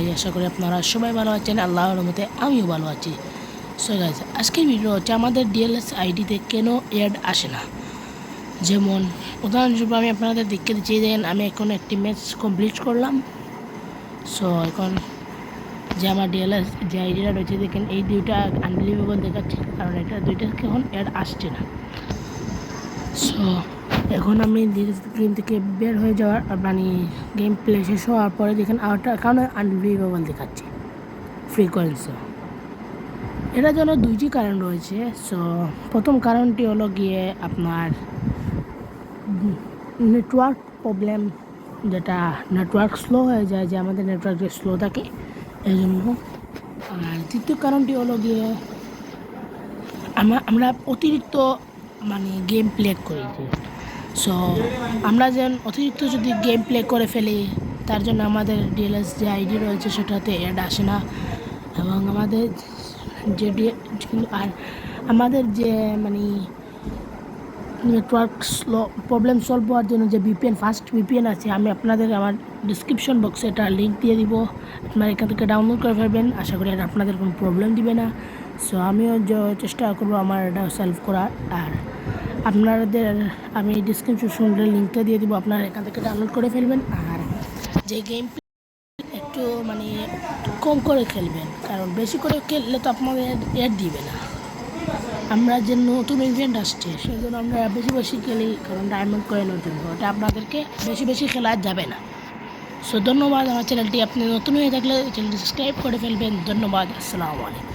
Guys, আশা করি আপনারা সবাই ভালো আছেন। আল্লাহর রহমতে আমিও ভালো আছি। সো গাইস, আজকের ভিডিও হচ্ছে আমাদের ডিএলএস আইডিতে কেন অ্যাড আসে না। যেমন উদাহরণস্বরূপ আমি আপনাদের দেখতে দিচ্ছি, দেখেন আমি এখন একটি ম্যাচ কমপ্লিট করলাম। সো এখন যে আমার ডিএলএস যে আইডিটা রয়েছে, দেখেন এই দুইটা আনবিলিভেবল দেখাচ্ছে, কারণ এটা দুইটাকে এখন অ্যাড আসছে না। সো এখন আমি গেম থেকে বের হয়ে যাওয়ার মানে গেম প্লে শেষ হওয়ার পরে দেখেন আউটটা কারণে আনবিলিভেবল দেখাচ্ছে ফ্রিকোয়েন্সি। এটার জন্য দুইটি কারণ রয়েছে। সো প্রথম কারণটি হলো গিয়ে আপনার নেটওয়ার্ক প্রবলেম, যেটা নেটওয়ার্ক স্লো হয়ে যায়, যে আমাদের নেটওয়ার্ক যে স্লো থাকে এই জন্য। আর দ্বিতীয় কারণটি হলো গিয়ে আমরা অতিরিক্ত মানে গেম প্লে করি। সো আমরা যেন অতিরিক্ত যদি গেম প্লে করে ফেলি, তার জন্য আমাদের ডিএলএস যে আইডি রয়েছে সেটাতে অ্যাড আসে না। এবং আমাদের যে আর আমাদের যে মানে নেটওয়ার্ক স্লো প্রবলেম সলভ হওয়ার জন্য যে ভিপিএন, ফাস্ট ভিপিএন আছে, আমি আপনাদের আমার ডিসক্রিপশন বক্সে এটা লিঙ্ক দিয়ে দিব। আপনারা এখান থেকে ডাউনলোড করে ফেলবেন। আশা করি এটা আপনাদের কোনো প্রবলেম দিবে না। সো আমিও চেষ্টা করবো আমার এটা সলভ করার। আর আপনাদের আমি ডিসক্রিপশনের লিঙ্কটা দিয়ে দিব, আপনারা এখান থেকে ডাউনলোড করে ফেলবেন। আর যে গেম একটু মানে কম করে খেলবেন, কারণ বেশি করে খেললে তো আপনাদের অ্যাড দিবে না। আমরা যে নতুন ইভেন্ট আসছে সেই জন্য আমরা বেশি বেশি খেলি, কারণ ডায়মন্ড কয়েনের জন্য ওটা আপনাদেরকে বেশি বেশি খেলা যাবে না। সো ধন্যবাদ। আমার চ্যানেলটি আপনি নতুন হয়ে থাকলে চ্যানেলটি সাবস্ক্রাইব করে ফেলবেন। ধন্যবাদ। আসসালামু আলাইকুম।